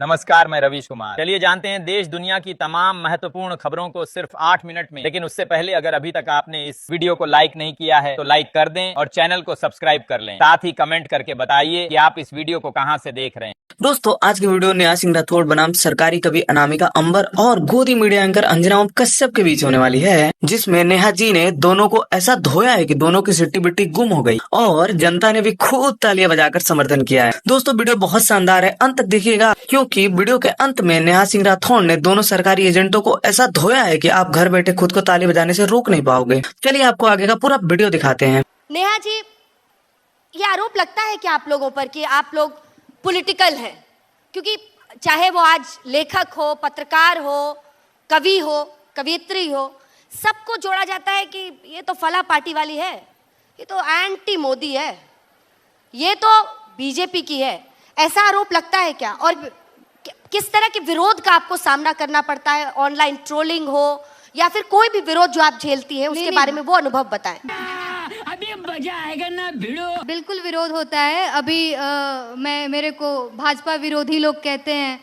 नमस्कार, मैं रवीश कुमार। चलिए जानते हैं देश दुनिया की तमाम महत्वपूर्ण खबरों को सिर्फ 8 मिनट में। लेकिन उससे पहले अगर अभी तक आपने इस वीडियो को लाइक नहीं किया है तो लाइक कर दें और चैनल को सब्सक्राइब कर लें। साथ ही कमेंट करके बताइए कि आप इस वीडियो को कहां से देख रहे हैं। दोस्तों, आज की वीडियो नेहा सिंह राठौड़ बनाम सरकारी कवि अनामिका अंबर और गोदी मीडिया एंकर अंजना ओम कश्यप के बीच होने वाली है, जिसमें नेहा जी ने दोनों को ऐसा धोया है कि दोनों की सिट्टी बिट्टी गुम हो गई और जनता ने भी खूब तालियां बजाकर समर्थन किया है। दोस्तों, वीडियो बहुत शानदार है, अंत तक देखिएगा क्योंकि वीडियो के अंत में नेहा सिंह राठौड़ ने दोनों सरकारी एजेंटों को ऐसा धोया है कि आप घर बैठे खुद को ताली बजाने से रोक नहीं पाओगे। चलिए आपको आगे का पूरा वीडियो दिखाते हैं। नेहा जी, ये आरोप लगता है कि आप लोगों पर कि आप लोग पॉलिटिकल हैं, क्योंकि चाहे वो आज लेखक हो, पत्रकार हो, कवि हो, कवियत्री हो, सबको जोड़ा जाता है कि ये तो फला पार्टी वाली है, ये तो एंटी मोदी है, ये तो बीजेपी की है। ऐसा आरोप लगता है क्या? और किस तरह के विरोध का आपको सामना करना पड़ता है? ऑनलाइन ट्रोलिंग हो या फिर कोई भी विरोध जो आप झेलती हैं, उसके बारे में वो अनुभव बताएं। अभी मजा आएगा ना भिड़ो। बिल्कुल विरोध होता है। अभी मेरे को भाजपा विरोधी लोग कहते हैं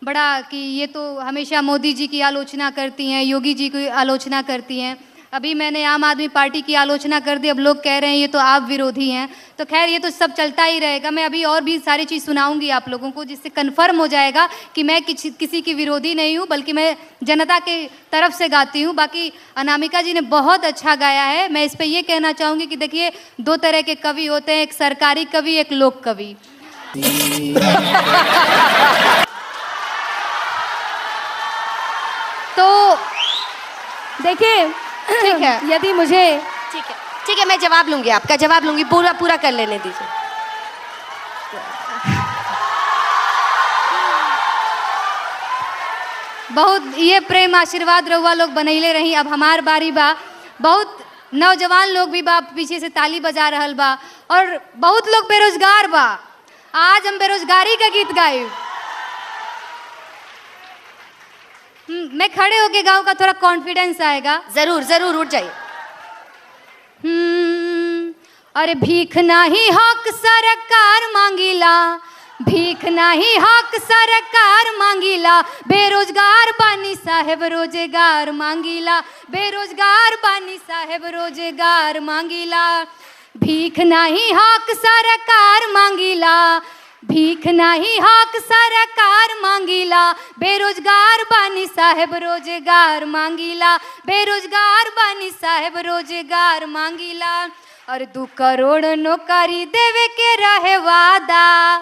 बड़ा कि ये तो हमेशा मोदी जी की आलोचना करती हैं, योगी जी की आलोचना करती हैं। अभी मैंने आम आदमी पार्टी की आलोचना कर दी, अब लोग कह रहे हैं ये तो आप विरोधी हैं। तो खैर ये तो सब चलता ही रहेगा। मैं अभी और भी सारी चीज़ सुनाऊंगी आप लोगों को, जिससे कन्फर्म हो जाएगा कि मैं किसी की विरोधी नहीं हूँ, बल्कि मैं जनता के तरफ से गाती हूँ। बाकी अनामिका जी ने बहुत अच्छा गाया है। मैं इस पर यह कहना चाहूँगी कि देखिए, दो तरह के कवि होते हैं, एक सरकारी कवि, एक लोक कवि। तो देखिए, ठीक है, यदि मुझे ठीक है, मैं जवाब लूंगी, आपका जवाब लूंगी, पूरा कर लेने दीजिए। बहुत ये प्रेम आशीर्वाद रहुआ लोग बनैले रही। अब हमार बारी बा। बहुत नौजवान लोग भी बा, पीछे से ताली बजा रहल बा, और बहुत लोग बेरोजगार बा। आज हम बेरोजगारी का गीत गाए। मैं खड़े होके गाऊं का, थोड़ा कॉन्फिडेंस आएगा। जरूर जरूर, उठ जाइए। अरे भीख नाही हक सरकार मांगीला, भीख नाही हक सरकार मांगीला, बेरोजगार बानी साहेब रोजगार मांगीला, बेरोजगार बानी साहेब रोजगार मांगीला। भीख नाही हक सरकार मांगीला, भीख नाही हक सरकार मांगीला, बेरोजगार बानी साहेब रोजगार मांगीला, बेरोजगार बानी साहेब रोजगार मांगीला। और 2 करोड़ नौकरी देवे के रहे वादा,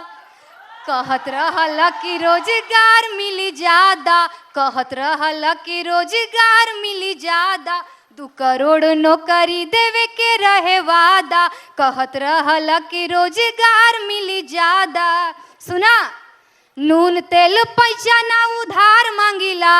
कहत रहल कि रोजगार मिली ज्यादा, कहत रहल कि रोजगार मिली ज्यादा। 2 करोड़ नौकरी देवे के रहे वादा, कहत रहल कि रोजगार मिली ज्यादा। सुना, नून तेल पैसा ना उधार मांगीला,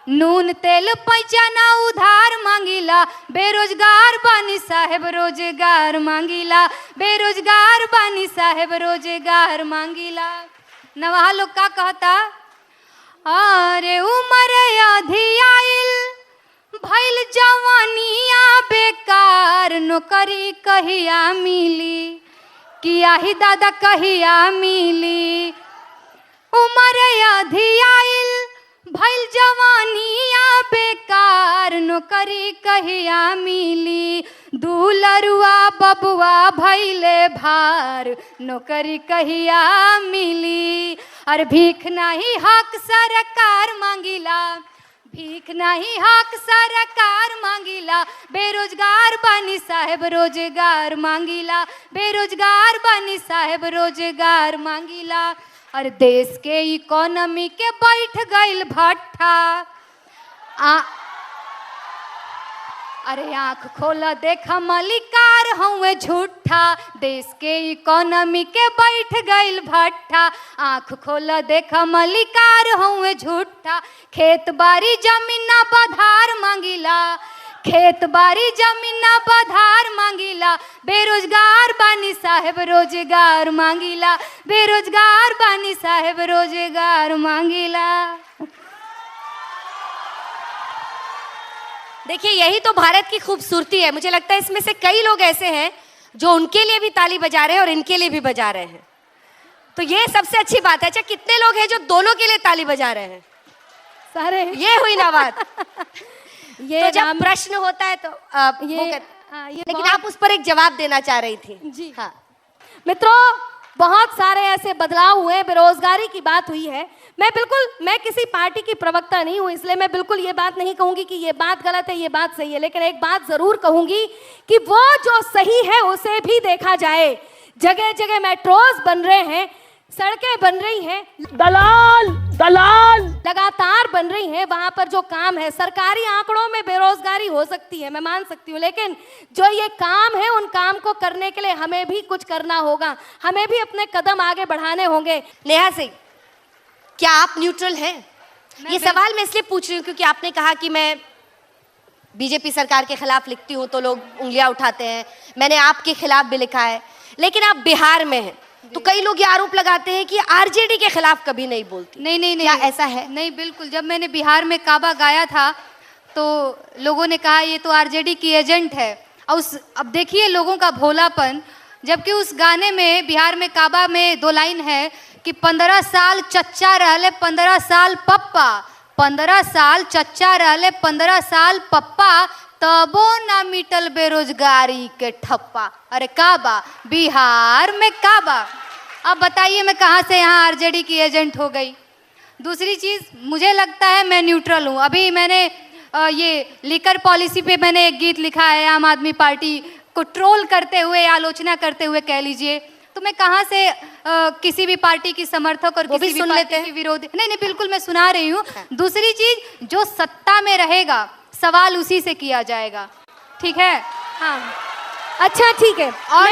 नून तेल पैसा ना उधार मांगीला, बेरोजगार बानी साहेब रोजगार मांगीला, बेरोजगार बानी साहेब रोजगार मांगीला। नवाहा लोग का कहता, अरे उमर आधी आइल भइल जवानिया बेकार, नौकरी कहिया मिली, किया ही दादा कहिया मिली। उमर आधी आइल भइल जवानिया बेकार, नौकरी कहिया मिली, दुलरुआ बबुआ भइले भार, नौकरी कहिया मिली। और भीख नहीं हक सरकार मांगीला, भीख नहीं हक सरकार मांगीला, बेरोजगार बानी साहेब रोजगार मांगीला, बेरोजगार बानी साहेब रोजगार मांगीला। और देश के इकोनॉमी के बैठ गईल भट्ठा, अरे आँख खोला देखा मलिकार हुए झूठा, देश के इकोनॉमी के बैठ गईल भट्ठा, आँख खोला देखा मलिकार हुए झूठा। खेत बाड़ी जमीन ना बधार मांगीला, खेत बाड़ी जमीन ना बधार मांगीला, बेरोजगार बानी साहेब रोजगार मांगीला, बेरोजगार बानी साहेब रोजगार मांगीला। देखिए, यही तो भारत की खूबसूरती है। मुझे लगता है इसमें से कई लोग ऐसे हैं जो उनके लिए भी ताली बजा रहे हैं और इनके लिए भी बजा रहे हैं। तो ये सबसे अच्छी बात है। अच्छा, कितने लोग हैं जो दोनों के लिए ताली बजा रहे हैं? सारे ये हुई ना बात। ये तो जब राम- प्रश्न होता है तो ये लेकिन बहुत- आप उस पर एक जवाब देना चाह रही थी। जी हाँ, मित्रों, बहुत सारे ऐसे बदलाव हुए, बेरोजगारी की बात हुई है। मैं किसी पार्टी की प्रवक्ता नहीं हूं, इसलिए मैं बिल्कुल ये बात नहीं कहूंगी कि ये बात गलत है, ये बात सही है, लेकिन एक बात जरूर कहूंगी कि वो जो सही है उसे भी देखा जाए। जगह जगह मेट्रोज बन रहे हैं, सड़कें बन रही हैं, दलाल लगातार बन रही हैं। वहां पर जो काम है, सरकारी आंकड़ों में बेरोजगारी हो सकती है, मैं मान सकती हूँ, लेकिन जो ये काम है उन काम को करने के लिए हमें भी कुछ करना होगा, हमें भी अपने कदम आगे बढ़ाने होंगे। नेहा सिंह, क्या आप न्यूट्रल हैं? ये सवाल मैं इसलिए पूछ रही हूँ क्योंकि आपने कहा कि मैं बीजेपी सरकार के खिलाफ लिखती हूँ तो लोग उंगलियां उठाते हैं। मैंने आपके खिलाफ भी लिखा है, लेकिन आप बिहार में हैं तो कई लोग ये आरोप लगाते हैं कि आरजेडी के खिलाफ कभी नहीं बोलती। नहीं, क्या ऐसा है? नहीं, बिल्कुल। जब मैंने बिहार में काबा गाया था तो लोगों ने कहा ये तो आरजेडी की एजेंट है। और अब देखिए लोगों का भोलापन, जबकि उस गाने में, बिहार में काबा में 2 लाइन है कि 15 साल चच्चा रहले 15 साल पप्पा, 15 साल चच्चा रहले 15 साल पप्पा, तबो ना मिटल बेरोजगारी के ठप्पा। अरे काबा, बिहार में काबा। अब बताइए मैं कहाँ से यहाँ आरजेडी की एजेंट हो गई? दूसरी चीज़, मुझे लगता है मैं न्यूट्रल हूँ। अभी मैंने ये लिकर पॉलिसी पे मैंने एक गीत लिखा है, आम आदमी पार्टी को ट्रोल करते हुए, आलोचना करते हुए कह लीजिए। तो मैं कहाँ से किसी भी पार्टी की समर्थक और वो भी किसी सुन भी लेते पार्टी हैं। की विरोधी, नहीं, बिल्कुल मैं सुना रही हूँ। दूसरी चीज, जो सत्ता में रहेगा सवाल उसी से किया जाएगा, ठीक है? हाँ, अच्छा ठीक है। और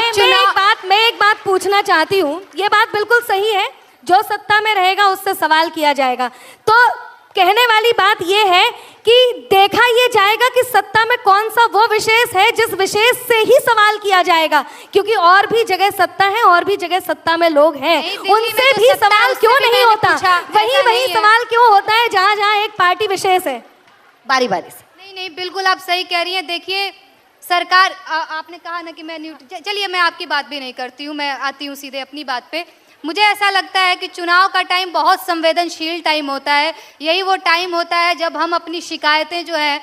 मैं एक बात पूछना चाहती हूँ, ये बात बिल्कुल सही है, जो सत्ता में रहेगा उससे सवाल किया जाएगा। तो कहने वाली बात ये है कि देखा ये जाएगा कि सत्ता में कौन सा वो विशेष है जिस विशेष से ही सवाल किया जाएगा, क्योंकि और भी जगह सत्ता है, और भी जगह सत्ता में लोग हैं, उनसे भी सवाल क्यों नहीं होता? वही सवाल क्यों होता है जहाँ जहाँ एक पार्टी विशेष है? बारी बारी से। नहीं, बिल्कुल आप सही कह रही हैं। देखिए सरकार, आपने कहा ना कि मैं चलिए मैं आपकी बात भी नहीं करती हूँ, मैं आती हूँ सीधे अपनी बात पे। मुझे ऐसा लगता है कि चुनाव का टाइम बहुत संवेदनशील टाइम होता है। यही वो टाइम होता है जब हम अपनी शिकायतें जो है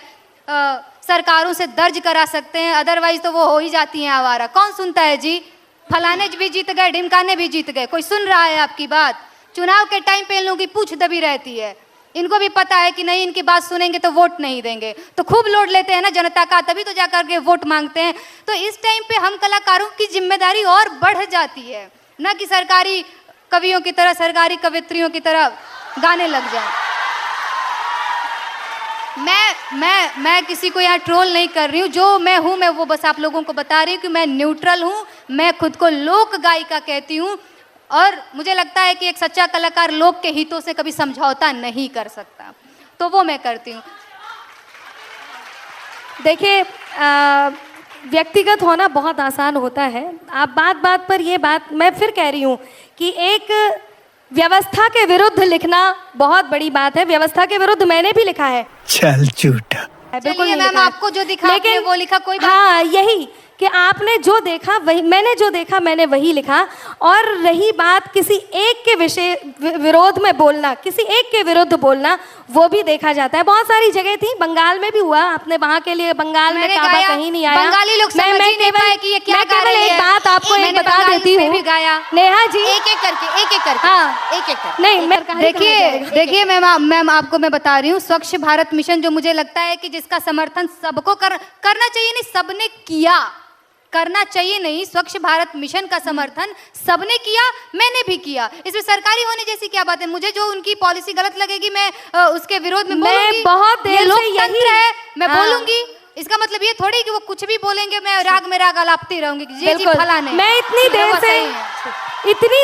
सरकारों से दर्ज करा सकते हैं, अदरवाइज तो वो हो ही जाती हैं आवारा। कौन सुनता है जी? फलाने भी जीत गए, ढिमकाने भी जीत गए, कोई सुन रहा है आपकी बात? चुनाव के टाइम पे इन लोगों की पूछ दबी रहती है। इनको भी पता है कि नहीं, इनकी बात सुनेंगे तो वोट नहीं देंगे, तो खूब लोड लेते हैं ना जनता का, तभी तो जाकर के वोट मांगते हैं। तो इस टाइम पे हम कलाकारों की जिम्मेदारी और बढ़ जाती है, ना कि सरकारी कवियों की तरह, सरकारी कवित्रियों की तरह गाने लग जाए। मैं किसी को यहाँ ट्रोल नहीं कर रही हूँ, जो मैं हूँ मैं वो बस आप लोगों को बता रही हूँ कि मैं न्यूट्रल हूँ। मैं खुद को लोक गायिका कहती हूँ और मुझे लगता है कि एक सच्चा कलाकार लोक के हितों से कभी समझौता नहीं कर सकता, तो वो मैं करती हूँ। देखिए, व्यक्तिगत होना बहुत आसान होता है। आप बात बात पर ये बात मैं फिर कह रही हूँ कि एक व्यवस्था के विरुद्ध लिखना बहुत बड़ी बात है। व्यवस्था के विरुद्ध मैंने भी लिखा है। चल झूठा। बिल्कुल चलिए नहीं मैम, लिखा है। आपको जो दिखा आपने वो लिखा, कोई बात। हाँ, यही कि आपने जो देखा वही, मैंने जो देखा मैंने वही लिखा। और रही बात किसी एक के विषय विरोध में बोलना, किसी एक के विरुद्ध बोलना, वो भी देखा जाता है। बहुत सारी जगह थी, बंगाल में भी हुआ, आपने वहाँ के लिए बंगाल में मैंने काबा गाया, कहीं नहीं आया। बंगाली लोग समझ ही नहीं पाए कि ये क्या मैं गा केवल रही एक है। बात आपको एक मैंने बता बंगाली देती में हूँ भी गाया। नेहा जी, एक एक करके हाँ, एक कर। नहीं मैं देखिए मैम आपको मैं बता रही हूँ, स्वच्छ भारत मिशन जो मुझे लगता है कि जिसका समर्थन सबको करना चाहिए, नहीं सबने किया, करना चाहिए नहीं, स्वच्छ भारत मिशन का समर्थन सबने किया, मैंने भी किया। इसमें सरकारी होने जैसी क्या बात है? मुझे जो उनकी पॉलिसी गलत लगेगी मैं उसके विरोध में बोलूंगी। बहुत देर ये से लोकतंत्र यही है, मैं हाँ। बोलूंगी। इसका मतलब ये थोड़ी कि वो कुछ भी बोलेंगे मैं राग में राग अलापती रहूंगी जी जी बिल्कुल। फलाने। मैं इतनी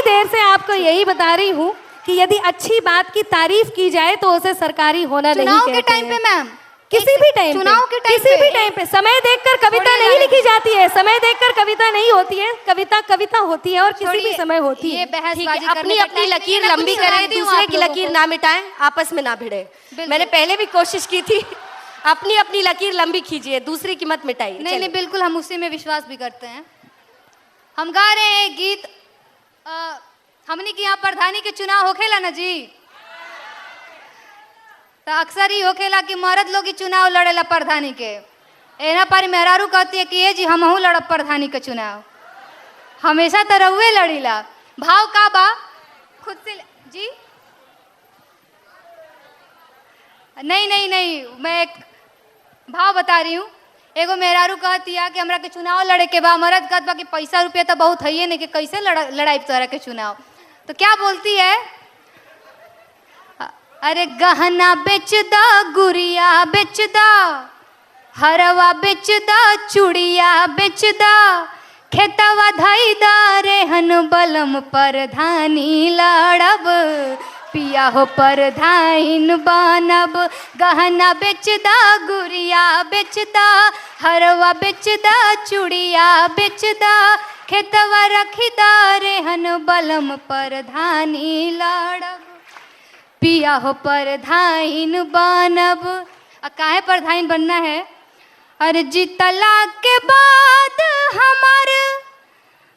देर से आपको यही बता रही हूँ कि यदि अच्छी बात की तारीफ की जाए तो उसे सरकारी होना नहीं चुनाव के कहते टाइम पे हैं। मैम, किसी भी टाइम चुनाव के टाइम किसी भी टाइम पे समय देखकर कविता थोड़ी नहीं ना- लिखी जाती है, समय देखकर कविता नहीं होती है, कविता होती है और किसी भी छोड़िए, समय होती ये है। बहसबाजी अपनी करने का अपनी टाइम लकीर नहीं है, लंबी कुछ करें, सुनाती हूँ दूसरे आप की लोगों लकीर को। ना मिटाएं, आपस में ना भिड़े। मैंने पहले भी कोशिश की थी, अपनी अपनी लकीर लंबी कीजिए, दूसरे की मत मिटाइए। नहीं, बिल्कुल हम उसी में विश्वास भी करते हैं। हम गा रहे हैं गीत, हमनी के यहाँ प्रधानी के चुनाव होखेला ना जी, तो अक्सर ही होखेला कि मर्द लोग ही चुनाव लड़ेला प्रधानी के। एना पारी मेहरारू कहती है कि ये जी हमहू लड़ब प्रधानी के चुनाव, हमेशा तो रहुए लड़ीला। भाव का बा खुद से जी, नहीं नहीं नहीं, मैं एक भाव बता रही हूँ। एगो मेहरारू कहती है कि हमरा के चुनाव लड़े के बा, मर्द कहत बा कि पैसा रुपया तो बहुत है नहीं कि कैसे लड़ाई तोहरा के चुनाव। तो क्या बोलती है, अरे गहना बेच दा, गुड़िया बेच दा, हरवा बेच दा, चूड़िया बेच दा, खेतवा धई दा, रेहन बलम प्रधानी लड़ब, पिया हो प्रधान बनब। गहना बेच दा, गुड़िया बेच दा, हरवा बेच दा, चूड़िया बेच दा, खेतवा रखी दा, रेहन बलम प्रधानी लड़ब, पिया हो प्रधान बनब। काहे प्रधान बनना है, अरे जीतला के बाद हमार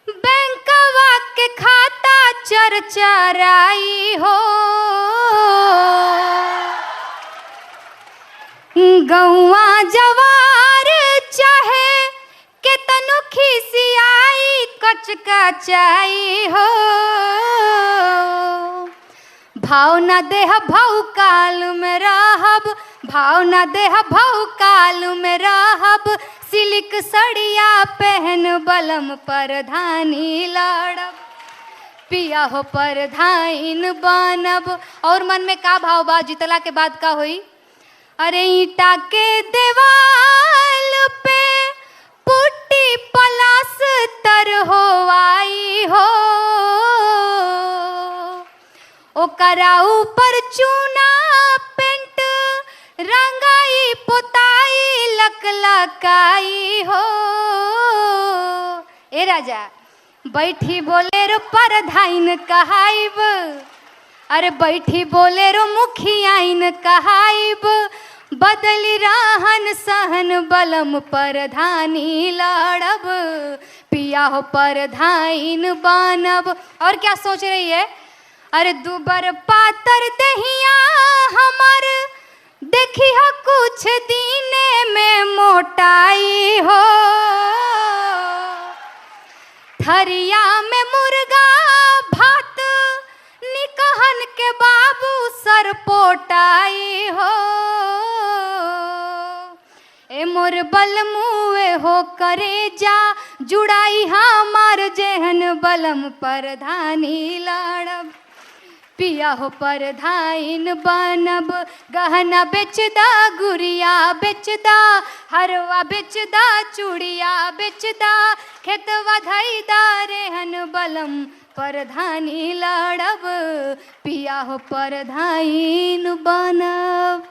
बैंकवा के खाता चरचराई हो, गौवा जवार चाहे के तनु खिसियाई कचकचाई हो, भाव न देह भाव काल में रहब, भाव न देह भाव काल में रहब, सिल्क सड़िया पहन बलम प्रधानी लड़ब, पिया हो प्रधान बनब। और मन में का भाव बा, जीतला के बाद का होई, अरे ईटा के देवाल पे पुट्टी पलास्तर हो आई हो, ओकरा ऊपर चूना पेंट रंगाई पोताई लकलकाई हो। ए राजा बैठी बोलेरो प्रधान कहाइब, अरे बैठी बोलेरो मुखियाइन कहाइब, बदली रहन सहन बलम प्रधानी लड़ब, पिया हो प्रधान बनब। और क्या सोच रही है, अरे दुबर पातर दहिया हमार देखी हो कुछ दीने में मोटाई हो, थरिया में मुर्गा भात निकहन के बाबू सर पोटाई हो, ए मोर बल मुए हो करे जा जुड़ाई हमार जेहन बलम प्रधानी लड़ब, पिया हो प्रधान बनब। गहना बेच दा, गुड़िया बेच दा, हरवा बेच दा, चूड़िया बेच दा, खेतवा धई दा, रेहन बलम प्रधानी लड़ब, पिया हो प्रधान बनब।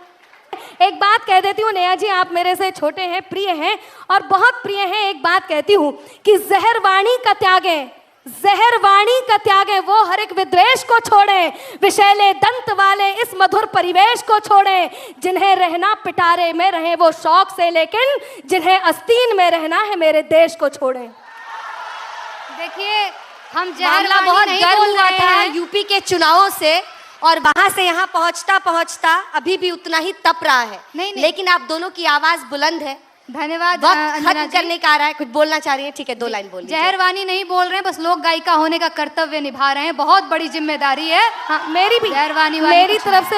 एक बात कह देती हूँ नेहा जी, आप मेरे से छोटे हैं, प्रिय हैं और बहुत प्रिय हैं। एक बात कहती हूँ कि जहर वाणी का त्यागे, जहर वाणी का त्यागे, वो हर एक विद्वेष को छोड़े, विषैले दंत वाले इस मधुर परिवेश को छोड़े, जिन्हें रहना पिटारे में रहे वो शौक से, लेकिन जिन्हें आस्तीन में रहना है मेरे देश को छोड़े। देखिए हम मामला बहुत गर्म हुआ था यूपी के चुनावों से, और वहां से यहाँ पहुंचता पहुंचता अभी भी उतना ही तप रहा है। नहीं। लेकिन आप दोनों की आवाज बुलंद है। धन्यवाद वक्त अंजना खत्म जी। करने का आ रहा है, कुछ बोलना चाह रही है, ठीक है, 2 लाइन बोलिए। जहरवानी नहीं बोल रहे हैं, बस लोक गायिका होने का कर्तव्य निभा रहे हैं, बहुत बड़ी जिम्मेदारी है। हाँ, मेरी भी जहरवानी मेरी तरफ से